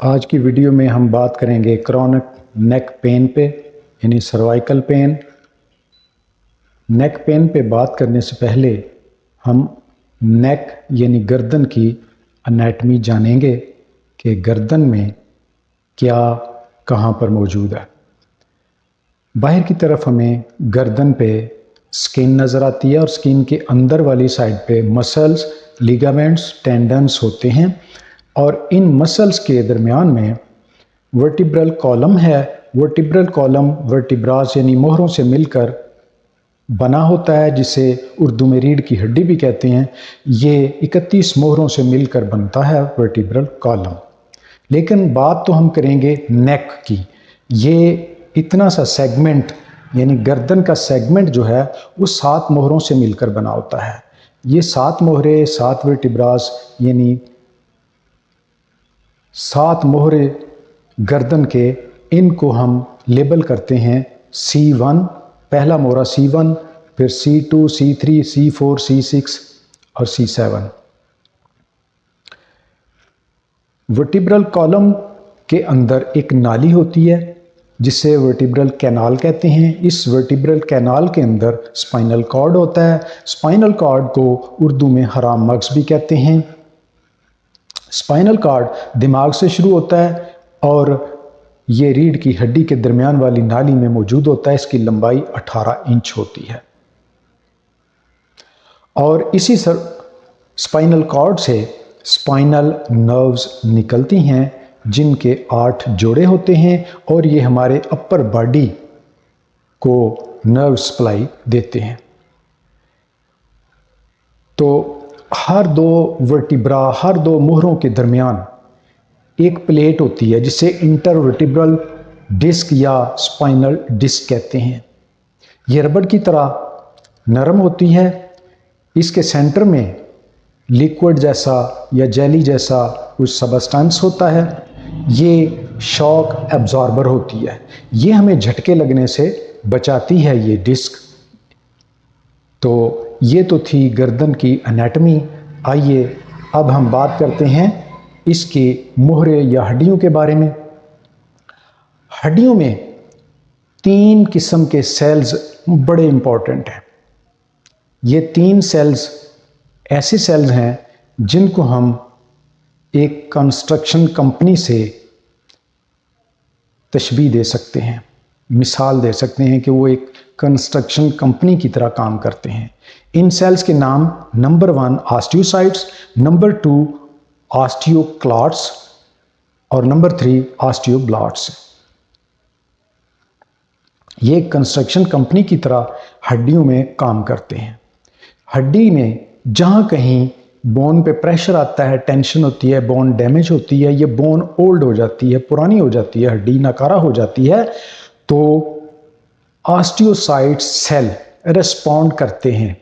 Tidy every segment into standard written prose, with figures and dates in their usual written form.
आज की वीडियो में हम बात करेंगे क्रॉनिक नेक पेन पे, यानी सर्वाइकल पेन। नेक पेन पे बात करने से पहले हम नेक यानी गर्दन की एनाटमी जानेंगे कि गर्दन में क्या कहाँ पर मौजूद है। बाहर की तरफ हमें गर्दन पे स्किन नज़र आती है और स्किन के अंदर वाली साइड पे मसल्स, लिगामेंट्स, टेंडन्स होते हैं और इन मसल्स के दरमियान में वर्टिब्रल कॉलम है। वर्टिब्रल कॉलम वर्टिब्रास यानी मोहरों से मिलकर बना होता है, जिसे उर्दू में रीढ़ की हड्डी भी कहते हैं। ये 31 मोहरों से मिलकर बनता है वर्टिब्रल कॉलम। लेकिन बात तो हम करेंगे नेक की। ये इतना सा सेगमेंट यानी गर्दन का सेगमेंट जो है वो 7 मोहरों से मिलकर बना होता है। ये 7 मोहरे, 7 वर्टिब्रास यानी 7 मोहरे गर्दन के, इनको हम लेबल करते हैं C1, पहला मोहरा C1, फिर C2, C3, C4, C6 और C7। वर्टिब्रल कॉलम के अंदर एक नाली होती है जिसे वर्टिब्रल कैनाल कहते हैं। इस वर्टिब्रल कैनाल के अंदर स्पाइनल कॉर्ड होता है। स्पाइनल कॉर्ड को उर्दू में हराम मगज़ भी कहते हैं। स्पाइनल कॉर्ड दिमाग से शुरू होता है और ये रीढ़ की हड्डी के दरमियान वाली नाली में मौजूद होता है। इसकी लंबाई 18 इंच होती है और इसी स्पाइनल कॉर्ड से स्पाइनल नर्व्स निकलती हैं जिनके 8 जोड़े होते हैं और ये हमारे अपर बॉडी को नर्व सप्लाई देते हैं। तो हर 2 वर्टिब्रा, हर 2 मोहरों के दरमियान एक प्लेट होती है जिसे इंटरवर्टिब्रल डिस्क या स्पाइनल डिस्क कहते हैं। यह रबड़ की तरह नरम होती है। इसके सेंटर में लिक्विड जैसा या जेली जैसा कुछ सबस्टेंस होता है। ये शॉक एब्जॉर्बर होती है। ये हमें झटके लगने से बचाती है ये डिस्क। तो ये तो थी गर्दन की एनाटमी। आइए अब हम बात करते हैं इसके मोहरे या हड्डियों के बारे में। हड्डियों में 3 किस्म के सेल्स बड़े इंपॉर्टेंट हैं। ये 3 सेल्स ऐसे सेल्स हैं जिनको हम एक कंस्ट्रक्शन कंपनी से तशबीह दे सकते हैं, मिसाल दे सकते हैं कि वो एक कंस्ट्रक्शन कंपनी की तरह काम करते हैं। इन सेल्स के नाम नंबर 1 ऑस्टियोसाइट्स, नंबर 2 ऑस्टियोक्लाट्स और नंबर 3 ऑस्टियोब्लास्ट्स। ये कंस्ट्रक्शन कंपनी की तरह हड्डियों में काम करते हैं। हड्डी में जहाँ कहीं बोन पे प्रेशर आता है, टेंशन होती है, बोन डैमेज होती है, ये बोन ओल्ड हो जाती है, पुरानी हो जाती है, हड्डी नकारा हो जाती है, तो ऑस्टियोसाइट सेल रिस्पॉन्ड करते हैं।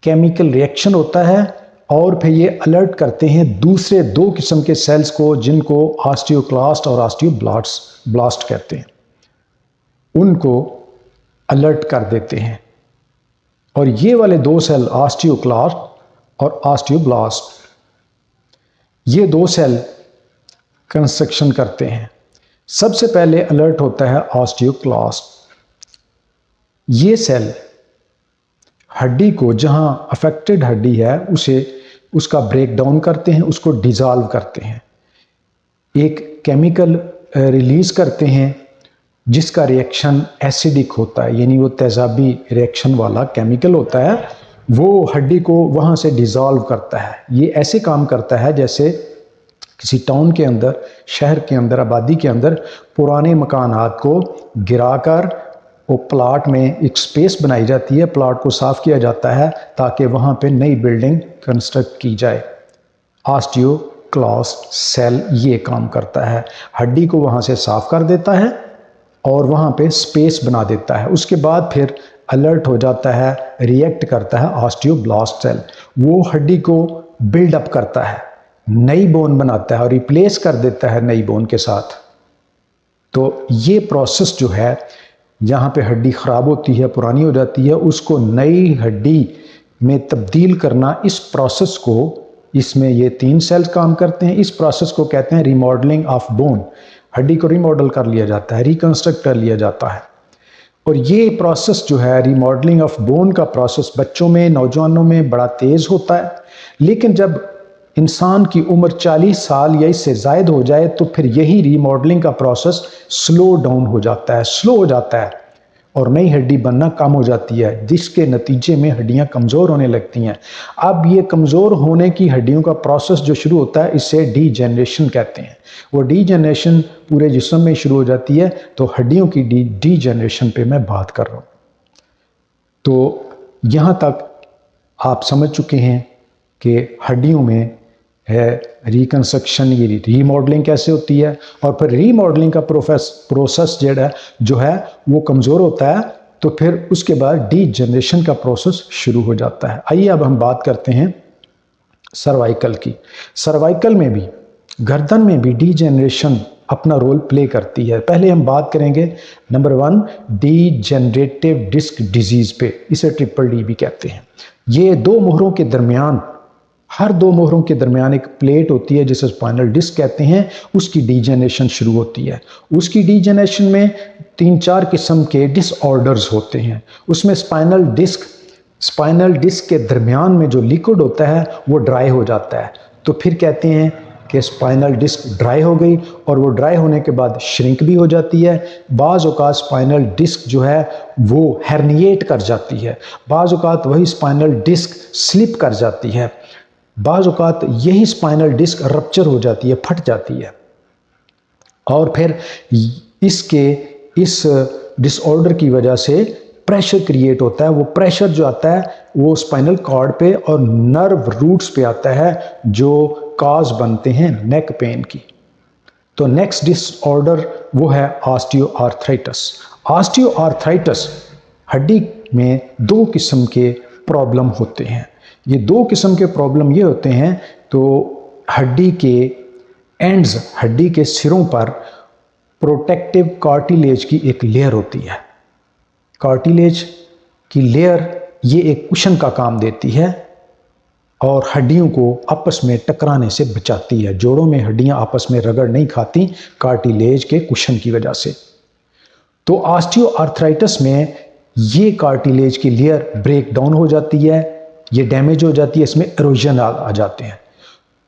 केमिकल रिएक्शन होता है और फिर ये अलर्ट करते हैं दूसरे 2 किस्म के सेल्स को जिनको ऑस्टियोक्लास्ट और ऑस्टियोब्लास्ट कहते हैं। उनको अलर्ट कर देते हैं और ये वाले 2 सेल ऑस्टियोक्लास्ट और ऑस्टियोब्लास्ट, ये 2 सेल कंस्ट्रक्शन करते हैं। सबसे पहले अलर्ट होता है ऑस्टियोक्लास्ट। ये सेल हड्डी को, जहां अफेक्टेड हड्डी है, उसका ब्रेक डाउन करते हैं, उसको डिसॉल्व करते हैं, एक केमिकल रिलीज करते हैं जिसका रिएक्शन एसिडिक होता है, यानी वो तेजाबी रिएक्शन वाला केमिकल होता है। वो हड्डी को वहाँ से डिसॉल्व करता है। ये ऐसे काम करता है जैसे किसी टाउन के अंदर, शहर के अंदर, आबादी के अंदर पुराने मकानात को गिराकर वो प्लाट में एक स्पेस बनाई जाती है, प्लाट को साफ़ किया जाता है ताकि वहाँ पे नई बिल्डिंग कंस्ट्रक्ट की जाए। ऑस्टियोक्लास्ट सेल ये काम करता है, हड्डी को वहाँ से साफ़ कर देता है और वहाँ पे स्पेस बना देता है। उसके बाद फिर अलर्ट हो जाता है, रिएक्ट करता है ऑस्टियोब्लास्ट सेल। वो हड्डी को बिल्डअप करता है, नई बोन बनाता है और रिप्लेस कर देता है नई बोन के साथ। तो ये प्रोसेस जो है, जहाँ पे हड्डी ख़राब होती है, पुरानी हो जाती है, उसको नई हड्डी में तब्दील करना, इस प्रोसेस को इसमें ये 3 सेल्स काम करते हैं। इस प्रोसेस को कहते हैं रीमॉडलिंग ऑफ बोन। हड्डी को रीमॉडल कर लिया जाता है, रिकंस्ट्रक्ट कर लिया जाता है। और ये प्रोसेस जो है रीमॉडलिंग ऑफ बोन का प्रोसेस बच्चों में, नौजवानों में बड़ा तेज़ होता है, लेकिन जब इंसान की उम्र 40 साल या इससे ज़ायद हो जाए तो फिर यही रीमॉडलिंग का प्रोसेस स्लो डाउन हो जाता है, स्लो हो जाता है और नई हड्डी बनना कम हो जाती है, जिसके नतीजे में हड्डियां कमज़ोर होने लगती हैं। अब ये कमज़ोर होने की हड्डियों का प्रोसेस जो शुरू होता है इसे डीजेनरेशन कहते हैं। वो डीजेनरेशन पूरे जिस्म में शुरू हो जाती है, तो हड्डियों की डीजेनरेशन पे मैं बात कर रहा हूँ। तो यहाँ तक आप समझ चुके हैं कि हड्डियों में है रिकंस्ट्रक्शन, ये रीमॉडलिंग कैसे होती है, और फिर रीमॉडलिंग का प्रोसेस जो है वो कमज़ोर होता है, तो फिर उसके बाद डीजेनरेशन का प्रोसेस शुरू हो जाता है। आइए अब हम बात करते हैं सर्वाइकल की। सर्वाइकल में भी, गर्दन में भी डीजेनरेशन अपना रोल प्ले करती है। पहले हम बात करेंगे नंबर 1 डीजेनरेटिव डिस्क डिजीज़ पे, इसे ट्रिपल डी भी कहते हैं। ये दो मोहरों के दरमियान, हर दो मोहरों के दरमियान एक प्लेट होती है जिसे स्पाइनल डिस्क कहते हैं, उसकी डीजेनरेशन शुरू होती है। उसकी डीजेनरेशन में 3-4 किस्म के डिसऑर्डर्स होते हैं। उसमें स्पाइनल डिस्क के दरमियान में जो लिक्विड होता है वो ड्राई हो जाता है, तो फिर कहते हैं कि स्पाइनल डिस्क ड्राई हो गई, और वो ड्राई होने के बाद श्रिंक भी हो जाती है। बाज़ औक़ात स्पाइनल डिस्क जो है वो हेर्निएट कर जाती है, बाज़ औक़ात वही स्पाइनल डिस्क स्लिप कर जाती है, बाज़ औक़ात यही स्पाइनल डिस्क रप्चर हो जाती है, फट जाती है। और फिर इस डिसऑर्डर की वजह से प्रेशर क्रिएट होता है। वो प्रेशर जो आता है वो स्पाइनल कॉर्ड पे और नर्व रूट्स पे आता है, जो काज बनते हैं नेक पेन की। तो नेक्स्ट डिसऑर्डर वो है ऑस्टियोआर्थराइटिस। ऑस्टियोआर्थराइटिस हड्डी में 2 किस्म के प्रॉब्लम होते हैं। ये 2 किस्म के प्रॉब्लम ये होते हैं, तो हड्डी के एंड्स, हड्डी के सिरों पर प्रोटेक्टिव कार्टिलेज की एक लेयर होती है। कार्टिलेज की लेयर ये एक कुशन का काम देती है और हड्डियों को आपस में टकराने से बचाती है। जोड़ों में हड्डियां आपस में रगड़ नहीं खाती कार्टिलेज के कुशन की वजह से। तो ऑस्टियोआर्थराइटिस में ये कार्टिलेज की लेयर ब्रेक डाउन हो जाती है, ये डैमेज हो जाती है, इसमें इरोजन आ जाते हैं।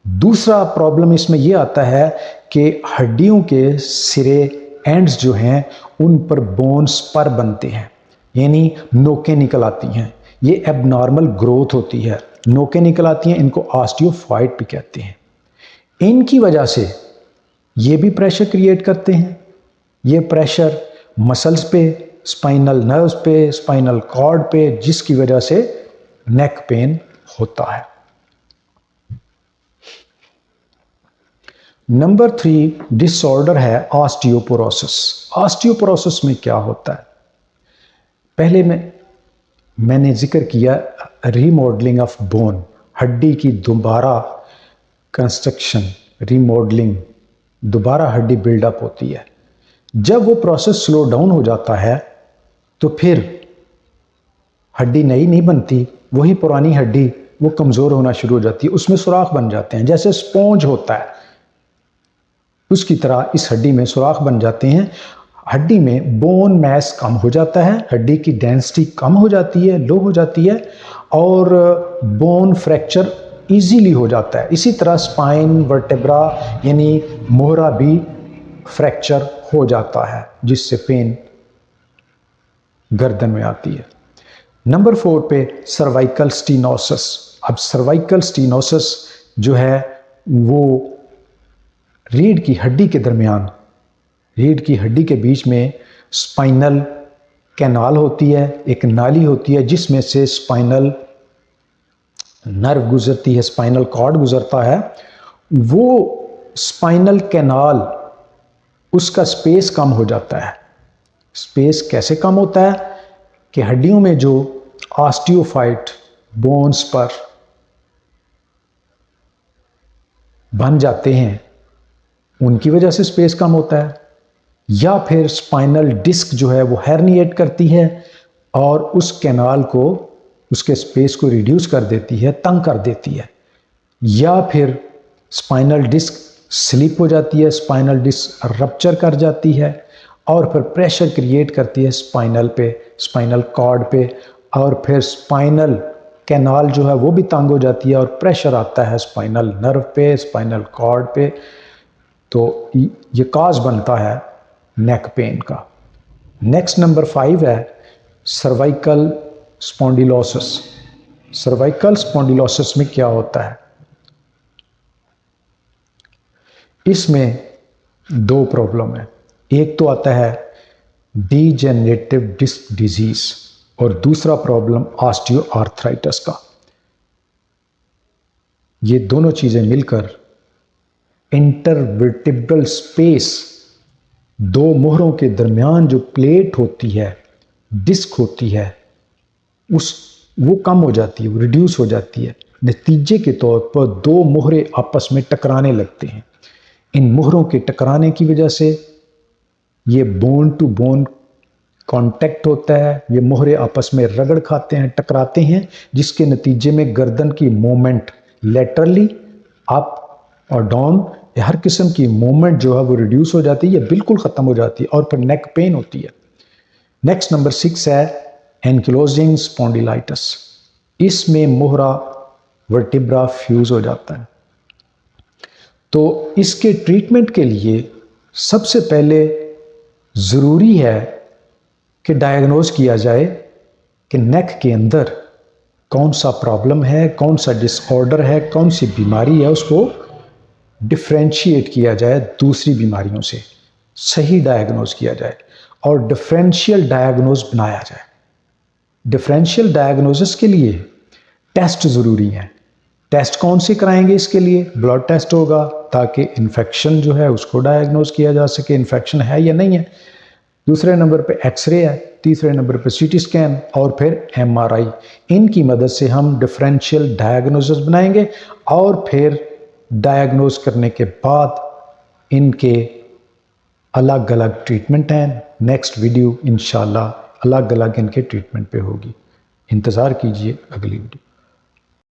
दूसरा प्रॉब्लम इसमें यह आता है कि हड्डियों के सिरे एंड्स जो हैं उन पर बोन स्पर बनते हैं, यानी नोकें निकल आती हैं। ये एबनॉर्मल ग्रोथ होती है, नोकें निकल आती हैं, इनको ऑस्टियोफाइट भी कहते हैं। इनकी वजह से ये भी प्रेशर क्रिएट करते हैं। ये प्रेशर मसल्स पे, स्पाइनल नर्व्स पे, स्पाइनल कॉर्ड पे, जिसकी वजह से नेक पेन होता है। नंबर 3 डिसऑर्डर है ऑस्टियोपोरोसिस। ऑस्टियोपोरोसिस में क्या होता है? पहले मैंने जिक्र किया रीमॉडलिंग ऑफ बोन, हड्डी की दोबारा कंस्ट्रक्शन, रीमॉडलिंग, दोबारा हड्डी बिल्डअप होती है। जब वो प्रोसेस स्लो डाउन हो जाता है तो फिर हड्डी नई नहीं बनती, वही पुरानी हड्डी वो कमज़ोर होना शुरू हो जाती है, उसमें सुराख बन जाते हैं। जैसे स्पॉन्ज होता है उसकी तरह इस हड्डी में सुराख बन जाते हैं। हड्डी में बोन मैस कम हो जाता है, हड्डी की डेंसिटी कम हो जाती है, लो हो जाती है, और बोन फ्रैक्चर इजीली हो जाता है। इसी तरह स्पाइन, वर्टेब्रा यानी मोहरा भी फ्रैक्चर हो जाता है, जिससे पेन गर्दन में आती है। नंबर 4 पे सर्वाइकल स्टीनोसिस। अब सर्वाइकल स्टीनोसिस जो है वो रीढ़ की हड्डी के दरमियान, रीढ़ की हड्डी के बीच में स्पाइनल कैनाल होती है, एक नाली होती है जिसमें से स्पाइनल नर्व गुजरती है, स्पाइनल कॉर्ड गुजरता है। वो स्पाइनल कैनाल, उसका स्पेस कम हो जाता है। स्पेस कैसे कम होता है कि हड्डियों में जो ऑस्टियोफाइट बोन्स पर बन जाते हैं उनकी वजह से स्पेस कम होता है, या फिर स्पाइनल डिस्क जो है वो हेर्निएट करती है और उस कैनाल को, उसके स्पेस को रिड्यूस कर देती है, तंग कर देती है, या फिर स्पाइनल डिस्क स्लिप हो जाती है, स्पाइनल डिस्क रप्चर कर जाती है और फिर प्रेशर क्रिएट करती है स्पाइनल पे, स्पाइनल कॉर्ड पे, और फिर स्पाइनल कैनाल जो है वो भी तंग हो जाती है और प्रेशर आता है स्पाइनल नर्व पे, स्पाइनल कॉर्ड पे। तो ये काज बनता है नेक पेन का। नेक्स्ट नंबर 5 है सर्वाइकल स्पॉन्डिलोसिस। सर्वाइकल स्पॉन्डिलोसिस में क्या होता है? इसमें दो प्रॉब्लम है। एक तो आता है डीजेनरेटिव डिस्क डिजीज और दूसरा प्रॉब्लम ऑस्टियोआर्थराइटिस का। ये दोनों चीजें मिलकर इंटरवर्टिब्रल स्पेस, दो मोहरों के दरमियान जो प्लेट होती है, डिस्क होती है, वो कम हो जाती है, वो रिड्यूस हो जाती है। नतीजे के तौर पर दो मोहरे आपस में टकराने लगते हैं। इन मोहरों के टकराने की वजह से ये बोन टू बोन कांटेक्ट होता है, ये मोहरे आपस में रगड़ खाते हैं, टकराते हैं, जिसके नतीजे में गर्दन की मूवमेंट लेटरली अप और डाउन, हर किस्म की मूवमेंट जो है वो रिड्यूस हो जाती है, ये बिल्कुल ख़त्म हो जाती है और फिर नेक पेन होती है। नेक्स्ट नंबर 6 है एनक्लोजिंग स्पॉन्डिलाइटिस। इसमें मोहरा वर्टिब्रा फ्यूज हो जाता है। तो इसके ट्रीटमेंट के लिए सबसे पहले ज़रूरी है कि डायग्नोज किया जाए कि नेक के अंदर कौन सा प्रॉब्लम है, कौन सा डिसऑर्डर है, कौन सी बीमारी है, उसको डिफ्रेंशिएट किया जाए दूसरी बीमारियों से, सही डायग्नोज किया जाए और डिफरेंशियल डायग्नोज बनाया जाए। डिफरेंशियल डायग्नोसिस के लिए टेस्ट ज़रूरी हैं। टेस्ट कौन से कराएंगे? इसके लिए ब्लड टेस्ट होगा ताकि इन्फेक्शन जो है उसको डायग्नोज किया जा सके, इन्फेक्शन है या नहीं है। दूसरे नंबर पे एक्सरे है, तीसरे नंबर पे सीटी स्कैन और फिर एमआरआई। इनकी मदद से हम डिफरेंशियल डायग्नोसिस बनाएंगे और फिर डायग्नोज करने के बाद इनके अलग अलग ट्रीटमेंट हैं। नेक्स्ट वीडियो इंशाल्लाह अलग अलग इनके ट्रीटमेंट पे होगी। इंतज़ार कीजिए अगली वीडियो।